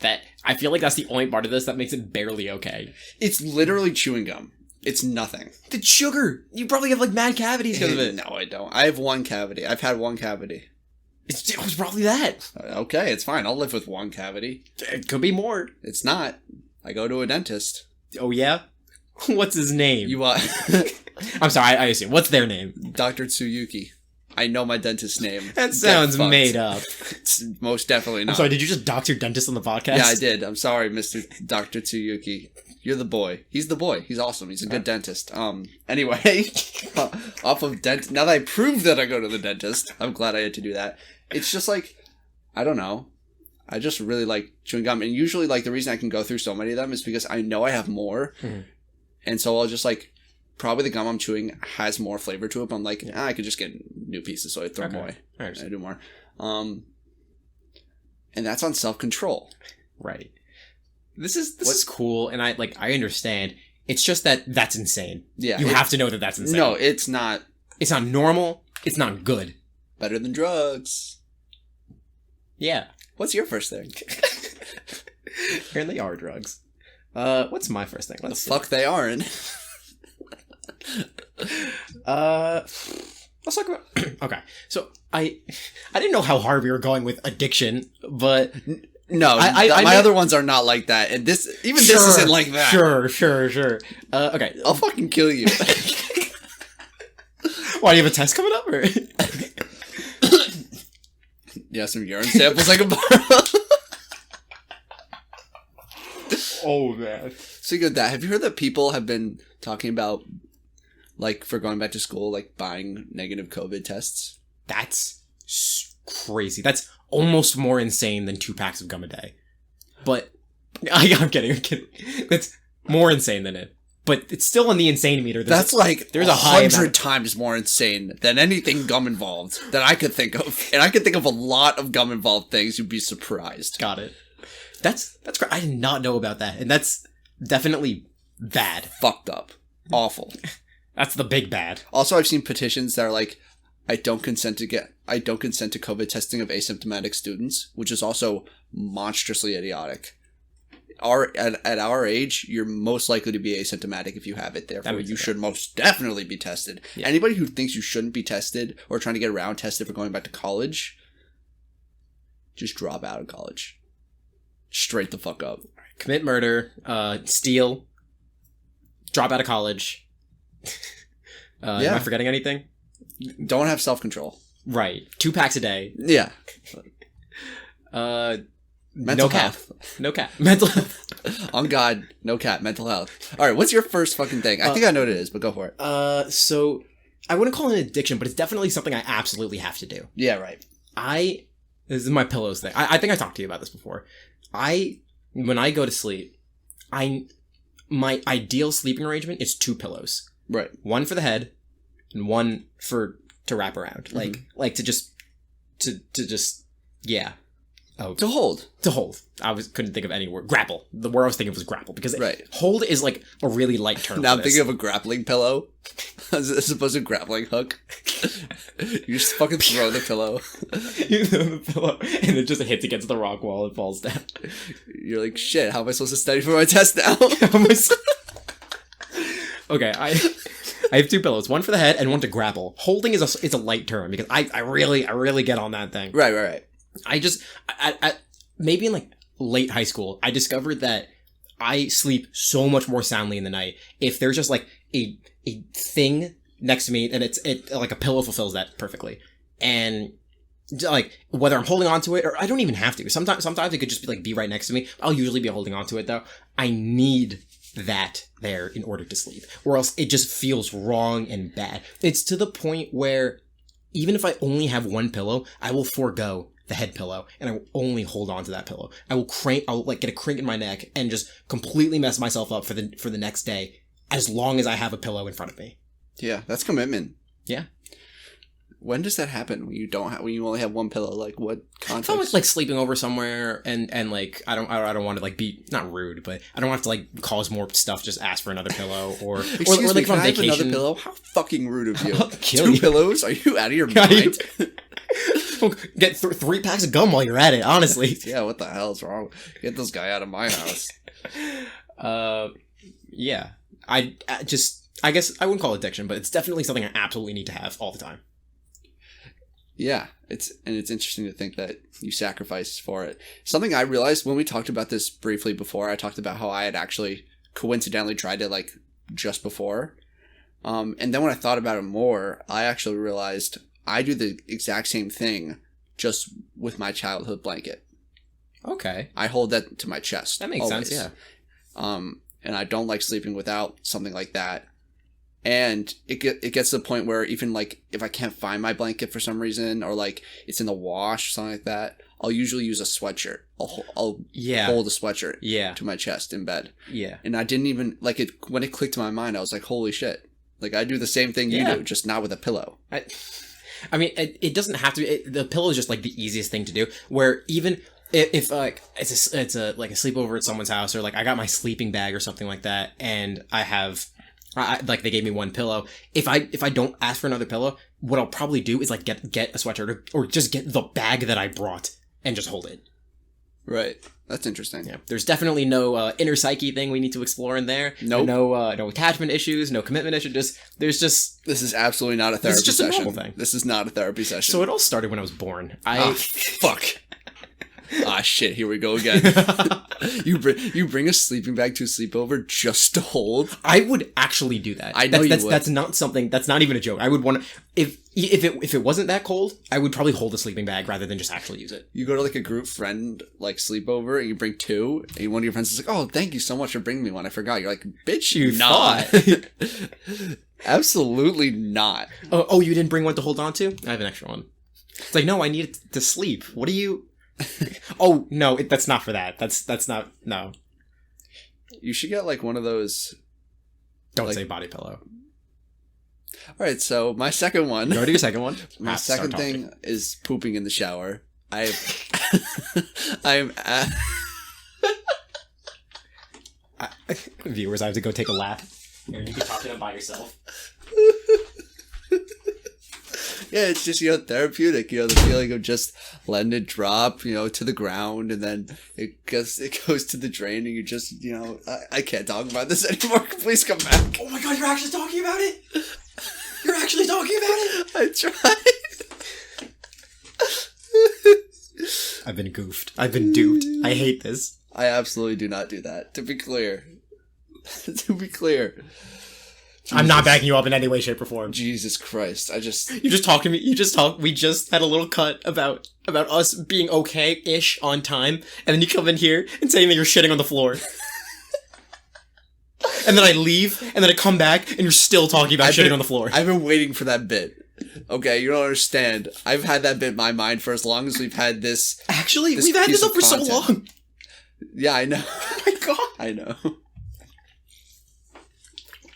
That I feel like that's the only part of this that makes it barely okay. It's literally chewing gum. It's nothing. The sugar. You probably have like mad cavities because of it. No, I don't. I have 1 cavity. I've had 1 cavity. It was probably that. Okay, it's fine. I'll live with 1 cavity. It could be more. It's not. I go to a dentist. Oh yeah? What's his name? You what? I'm sorry, I assume. What's their name? Dr. Tsuyuki. I know my dentist's name. That sounds made up. It's most definitely not. I'm sorry, did you just dox your dentist on the podcast? Yeah, I did. I'm sorry, Mr. Dr. Tsuyuki. You're the boy. He's the boy. He's awesome. He's a good dentist. Anyway, off of now that I proved that I go to the dentist, I'm glad I had to do that. It's just like, I don't know. I just really like chewing gum. And usually like the reason I can go through so many of them is because I know I have more. Mm-hmm. And so I'll just like, probably the gum I'm chewing has more flavor to it. But I'm like, I could just get new pieces. So I throw them away. I do more. And that's on self-control. Right. This is cool, and I understand. It's just that's insane. Yeah, you have to know that that's insane. No, it's not. It's not normal. It's not good. Better than drugs. Yeah. What's your first thing? Apparently are drugs. What's my first thing? Let's see. Fuck they aren't. Let's talk about. Okay, so I didn't know how hard we were going with addiction, but. No, my other ones are not like that, and this isn't like that. Sure. Okay, I'll fucking kill you. Why, do you have a test coming up, or? Yeah, some urine samples I can borrow. Oh man. Speaking of that, have you heard that people have been talking about, like, for going back to school, like buying negative COVID tests? That's crazy. That's almost more insane than 2 packs of gum a day. But I'm kidding. That's more insane than it. But it's still on the insane meter. There's a 100 times more insane than anything gum involved that I could think of. And I could think of a lot of gum involved things. You'd be surprised. Got it. That's great. I did not know about that. And that's definitely bad. Fucked up. Awful. That's the big bad. Also, I've seen petitions that are like, I don't consent to COVID testing of asymptomatic students, which is also monstrously idiotic. At our age, you're most likely to be asymptomatic if you have it. Therefore, you should most definitely be tested. Yeah. Anybody who thinks you shouldn't be tested or trying to get around tested for going back to college, just drop out of college. Straight the fuck up. Commit murder, steal, drop out of college. Am I forgetting anything? Don't have self-control. Right. 2 packs a day. Yeah. No cap. No cap. Mental health. On God, no cap. Mental health. All right, what's your first fucking thing? I think I know what it is, but go for it. So I wouldn't call it an addiction, but it's definitely something I absolutely have to do. Yeah, right. This is my pillows thing. I think I talked to you about this before. When I go to sleep, my ideal sleeping arrangement is 2 pillows. Right. One for the head and one to wrap around. Like to just yeah. Oh, to hold. I couldn't think of any word. Grapple. The word I was thinking of was grapple because hold is like a really light term. Now I'm thinking of a grappling pillow as opposed to a grappling hook. You just fucking throw the pillow. You throw the pillow and it just hits against the rock wall and falls down. You're like, shit, how am I supposed to study for my test now? Okay, I have 2 pillows, one for the head and one to grapple. Holding is a light term because I really get on that thing. Right. I maybe in like late high school, I discovered that I sleep so much more soundly in the night if there's just like a thing next to me and it like a pillow fulfills that perfectly. And like whether I'm holding on to it or I don't even have to. Sometimes it could just be right next to me. I'll usually be holding on to it though. I need that there in order to sleep, or else it just feels wrong and bad. It's to the point where even if I only have one pillow, I will forego the head pillow and I will only hold on to that pillow. I'll like get a crank in my neck and just completely mess myself up for the next day as long as I have a pillow in front of me. Yeah, that's commitment. Yeah. When does that happen when you only have one pillow? Like what context? If I'm like sleeping over somewhere and like I don't want to like be not rude, but I don't have to like cause more stuff. Just ask for another pillow or Excuse or like me, if I'm can I have vacation. another pillow? How fucking rude of you! I'll kill 2 you. pillows? Are you out of your mind? Get 3 packs of gum while you're at it. Honestly. Yeah. What the hell is wrong? Get this guy out of my house. Yeah. I guess I wouldn't call it addiction, but it's definitely something I absolutely need to have all the time. Yeah, it's interesting to think that you sacrifice for it. Something I realized when we talked about this briefly before, I talked about how I had actually coincidentally tried it like just before. And then when I thought about it more, I actually realized I do the exact same thing just with my childhood blanket. Okay. I hold that to my chest. That makes always. sense, yeah. And I don't like sleeping without something like that. And it gets to the point where even like if I can't find my blanket for some reason or like it's in the wash or something like that, I'll usually use a sweatshirt. I'll hold a sweatshirt to my chest in bed. Yeah. And I didn't even like it when it clicked to my mind. I was like, holy shit! Like I do the same thing you do, just not with a pillow. I mean, it doesn't have to be. The pillow is just like the easiest thing to do. Where even if like it's a like a sleepover at someone's house or like I got my sleeping bag or something like that, and I have. Like they gave me one pillow. If I don't ask for another pillow, what I'll probably do is like get a sweatshirt or just get the bag that I brought and just hold it. Right. That's interesting. Yeah. There's definitely no inner psyche thing we need to explore in there. Nope. No attachment issues. No commitment issues. This is absolutely not a therapy session. This is just a normal thing. This is not a therapy session. So it all started when I was born. Fuck. Shit, here we go again. You bring a sleeping bag to a sleepover just to hold? I would actually do that. I know you would. That's not something, that's not even a joke. I would want to, if it wasn't that cold, I would probably hold a sleeping bag rather than just actually use it. You go to like a group friend like sleepover and you bring 2 and one of your friends is like, oh, thank you so much for bringing me one. I forgot. You're like, bitch, you not. thought. Absolutely not. Oh, you didn't bring one to hold on to? I have an extra one. It's like, no, I need it to sleep. What are you... Oh no, that's not for that. That's not. No. You should get like one of those. Don't say body pillow. All right, so my second one. Go to your second one. My second thing is pooping in the shower. I'm. Viewers, I have to go take a lap. Here, you can talk to them by yourself. Yeah, it's just, therapeutic, the feeling of just letting it drop, to the ground, and then it goes to the drain, and you just, I can't talk about this anymore. Please come back. Oh my god, you're actually talking about it? You're actually talking about it? I tried. I've been goofed. I've been duped. I hate this. I absolutely do not do that. To be clear. To be clear. Jesus. I'm not backing you up in any way, shape, or form. Jesus Christ. You're just talking to me. We just had a little cut about us being okay-ish on time, and then you come in here and saying that you're shitting on the floor. And then I leave, and then I come back, and you're still talking about shitting on the floor. I've been waiting for that bit. Okay, you don't understand. I've had that bit in my mind for as long as we've had this. Actually, we've had this up for so long. Yeah, I know. Oh my god. I know.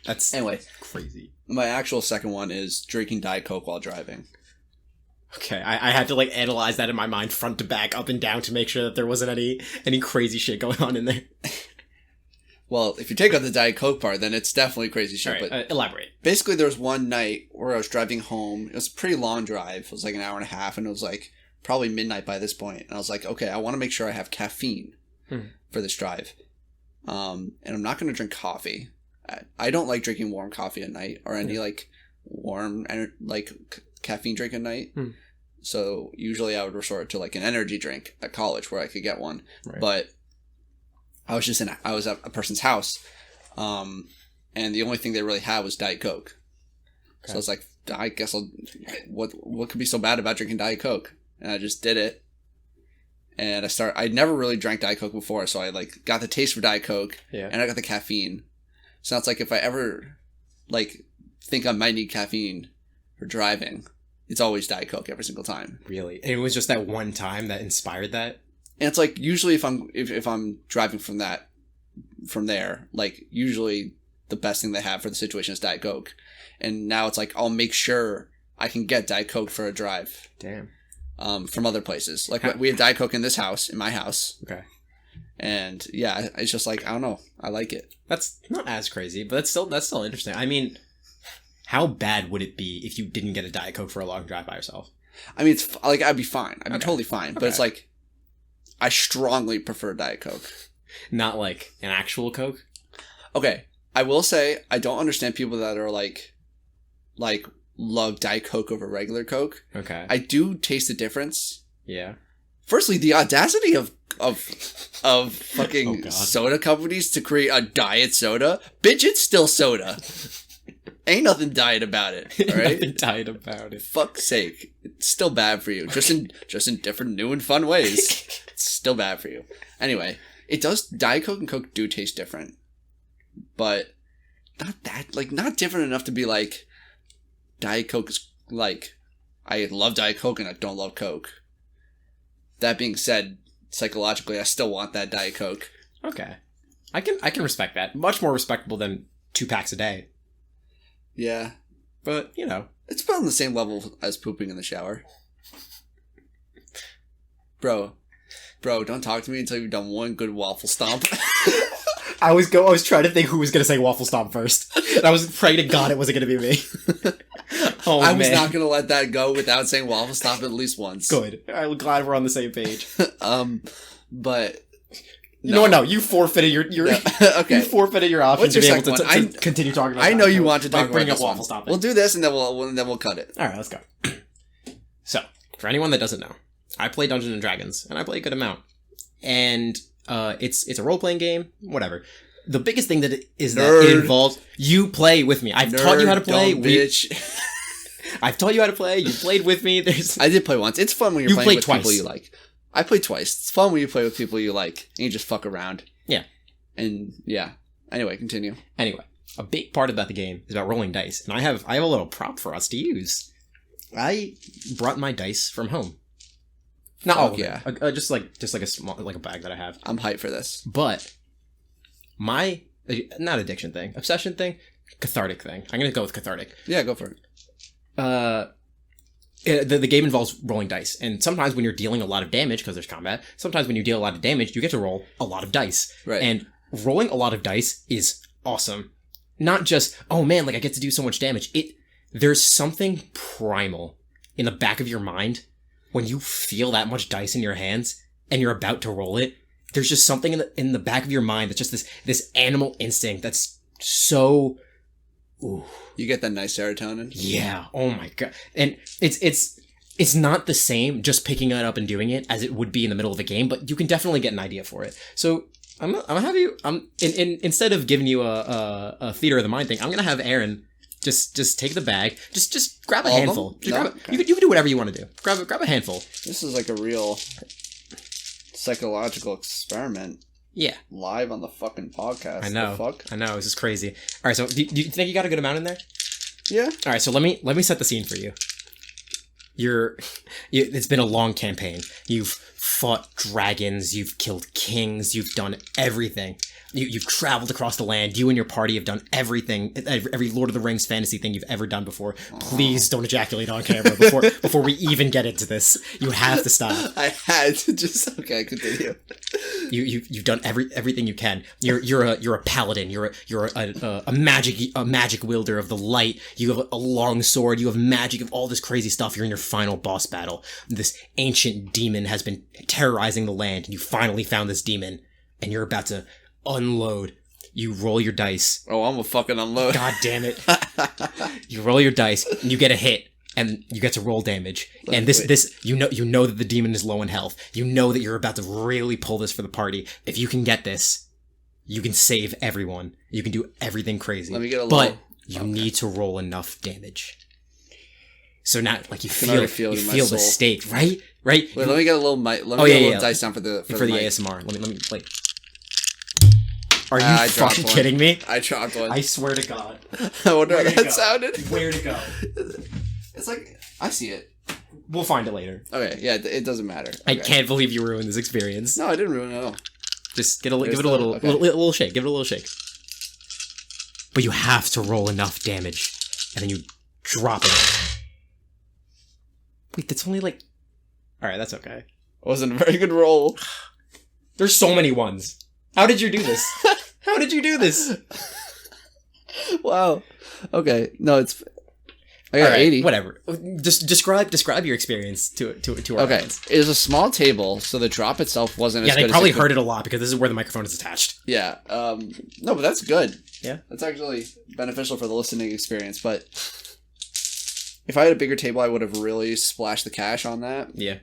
That's anyway crazy. My actual second one is drinking Diet Coke while driving. Okay, I had to like analyze that in my mind front to back, up and down to make sure that there wasn't any crazy shit going on in there. Well, if you take out the Diet Coke part, then it's definitely crazy shit. All right, but elaborate. Basically, there was one night where I was driving home. It was a pretty long drive. It was like an hour and a half, and it was like probably midnight by this point. And I was like, okay, I want to make sure I have caffeine for this drive. And I'm not going to drink coffee. I don't like drinking warm coffee at night or any like warm caffeine drink at night. So usually I would resort to like an energy drink at college where I could get one. Right. But I was at a person's house, and the only thing they really had was Diet Coke. Okay. So I was like, I guess what could be so bad about drinking Diet Coke? And I just did it. And I never really drank Diet Coke before, so I like got the taste for Diet Coke, and I got the caffeine. So it's like if I ever like think I might need caffeine for driving, it's always Diet Coke every single time. Really? And it was just that one time that inspired that? And it's like usually if I'm driving from there, like usually the best thing they have for the situation is Diet Coke. And now it's like I'll make sure I can get Diet Coke for a drive. Damn. From other places. Like we have Diet Coke in my house. Okay. And yeah, it's just like I don't know. I like it. That's not as crazy, but that's still interesting. I mean, how bad would it be if you didn't get a Diet Coke for a long drive by yourself? I mean, it's like I'd be fine. I'd be totally fine. But it's like I strongly prefer Diet Coke. Not like an actual Coke? Okay. I will say I don't understand people that are like love Diet Coke over regular Coke. Okay. I do taste the difference. Yeah. Firstly, the audacity of fucking soda companies to create a diet soda. Bitch, it's still soda. Ain't nothing diet about it. All right? Nothing diet about it. Fuck's sake. It's still bad for you. Just in different new and fun ways. It's still bad for you. Anyway, it does Diet Coke and Coke do taste different. But not different enough to be like Diet Coke is like I love Diet Coke and I don't love Coke. That being said, psychologically I still want that Diet Coke. Okay. I can respect that. Much more respectable than 2 packs a day. Yeah. But, you know. It's about on the same level as pooping in the shower. Bro, don't talk to me until you've done one good waffle stomp. I was trying to think who was going to say waffle stomp first. And I was praying to God it wasn't going to be me. I was not going to let that go without saying waffle stomp at least once. Good. I'm glad we're on the same page. But... No, you forfeited your okay. You forfeited your option to be able to continue talking about I know you want to talk about bring this up waffle stomp. We'll do this and then we'll cut it. All right, let's go. So, for anyone that doesn't know, I play Dungeons and Dragons, and I play a good amount. And it's a role-playing game, whatever. The biggest thing that it involves you play with me. I've taught you how to play. Bitch. I've taught you how to play. You played with me. I did play once. It's fun when you're playing with people you like. I played twice. It's fun when you play with people you like and you just fuck around. Yeah. And yeah. Anyway, continue. Anyway, a big part about the game is about rolling dice, and I have a little prop for us to use. I brought my dice from home. Not all of it. Just like a small a bag that I have. I'm hyped for this. But my not addiction thing, obsession thing, cathartic thing. I'm gonna go with cathartic. Yeah, go for it. The game involves rolling dice, and sometimes when you're dealing a lot of damage, because there's combat, sometimes when you deal a lot of damage, you get to roll a lot of dice. Right. And rolling a lot of dice is awesome. Not just, oh man, like I get to do so much damage. There's something primal in the back of your mind when you feel that much dice in your hands and you're about to roll it. There's just something in the back of your mind that's just this animal instinct that's so... Ooh. You get that nice serotonin? Yeah. Oh my god. And it's it's not the same just picking it up and doing it as it would be in the middle of a game, but you can definitely get an idea for it. So I'm gonna have you instead of giving you a theater of the mind thing, I'm gonna have Aaron just take the bag, just grab a handful. You can do whatever you want to do. Grab a handful. This is like a real psychological experiment. Yeah. Live on the fucking podcast. I know. The fuck? I know. This is crazy. All right. So do you think you got a good amount in there? Yeah. All right. So let me set the scene for you. It's been a long campaign. You've fought dragons. You've killed kings. You've done everything. You've traveled across the land. You and your party have done everything, every Lord of the Rings fantasy thing you've ever done before. Please don't ejaculate on camera before we even get into this. You have to stop. I had to just continue. You've done everything you can. You're a paladin. You're a magic wielder of the light. You have a long sword. You have magic of all this crazy stuff. You're in your final boss battle. This ancient demon has been terrorizing the land, and you finally found this demon, and you're about to unload. You roll your dice. Oh, I'm gonna fucking unload. God damn it. You roll your dice, and you get a hit, and you get to roll damage. And this you know that the demon is low in health. You know that you're about to really pull this for the party. If you can get this, you can save everyone. You can do everything crazy. Let me get a but you need to roll enough damage. So now, like, you feel the stake, right? Wait, let me get a little dice down for the ASMR. Let me like. Are you fucking kidding me? I dropped one. I swear to God. I wonder how that sounded. Where to go? It's like, I see it. We'll find it later. Okay, yeah, it doesn't matter. Okay. I can't believe you ruined this experience. No, I didn't ruin it at all. Just give it a little shake. Give it a little shake. But you have to roll enough damage, and then you drop it. Wait, that's only like... Alright, that's okay. It wasn't a very good roll. There's so many ones. How did you do this? How did you do this? Wow. Okay. No, it's... I got 80. Whatever. Just describe your experience to our audience. It was a small table, so the drop itself wasn't as good. Yeah, they probably heard it a lot because this is where the microphone is attached. Yeah. No, but that's good. Yeah. That's actually beneficial for the listening experience, but if I had a bigger table, I would have really splashed the cash on that. Yeah.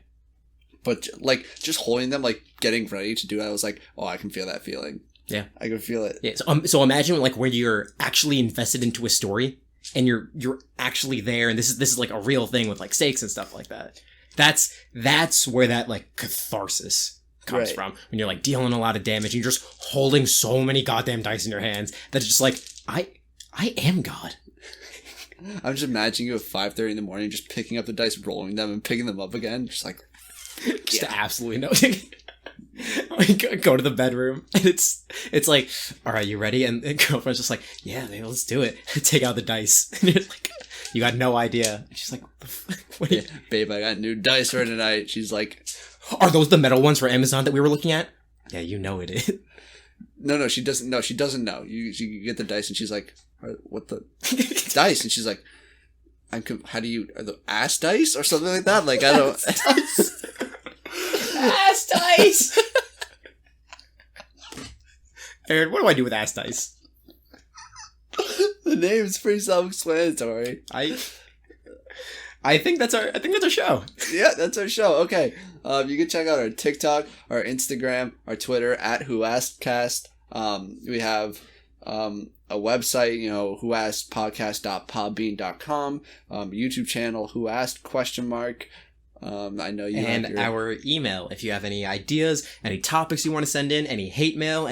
But, like, just holding them, like, getting ready to do it, I was like, oh, I can feel that feeling. Yeah. I can feel it. Yeah. So imagine, like, where you're actually invested into a story, and you're actually there, and this is like a real thing with, like, stakes and stuff like that. That's where that, like, catharsis comes from. When you're, like, dealing a lot of damage, and you're just holding so many goddamn dice in your hands that it's just like, I am God. I'm just imagining you at 5:30 in the morning, just picking up the dice, rolling them, and picking them up again, just like... Just absolutely no. Go to the bedroom, and it's like, all right, you ready? And girlfriend's just like, yeah, let's do it. Take out the dice, and you're like, you got no idea. And she's like, what the fuck? What are you... Babe, I got new dice for tonight. She's like, are those the metal ones for Amazon that we were looking at? Yeah, you know it is. No, she doesn't know. She doesn't know. You get the dice, and she's like, what the dice? And she's like, how do you, are the ass dice or something like that? Like, I don't. Ass dice. Aaron, what do I do with ass dice? The name's pretty self-explanatory. I think that's our show. Yeah, that's our show. Okay. You can check out our TikTok, our Instagram, our Twitter at whoaskedcast. We have a website, whoaskedpodcast.podbean.com, YouTube channel, whoasked ? I know you and our email. If you have any ideas, any topics you want to send in, any hate mail,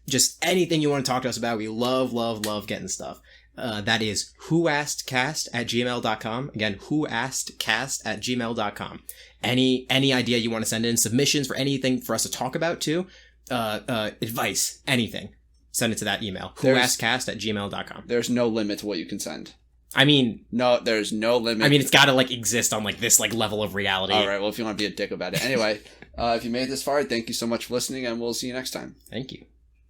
just anything you want to talk to us about, we love getting stuff. That is whoaskedcast@gmail.com. Again, whoaskedcast@gmail.com. Any idea you want to send in, submissions for anything for us to talk about too, advice, anything, send it to that email. whoaskedcast@gmail.com. There's no limit to what you can send. I mean... No, there's no limit. I mean, it's got to, like, exist on, like, this, like, level of reality. All right, well, if you want to be a dick about it. Anyway, if you made it this far, thank you so much for listening, and we'll see you next time. Thank you.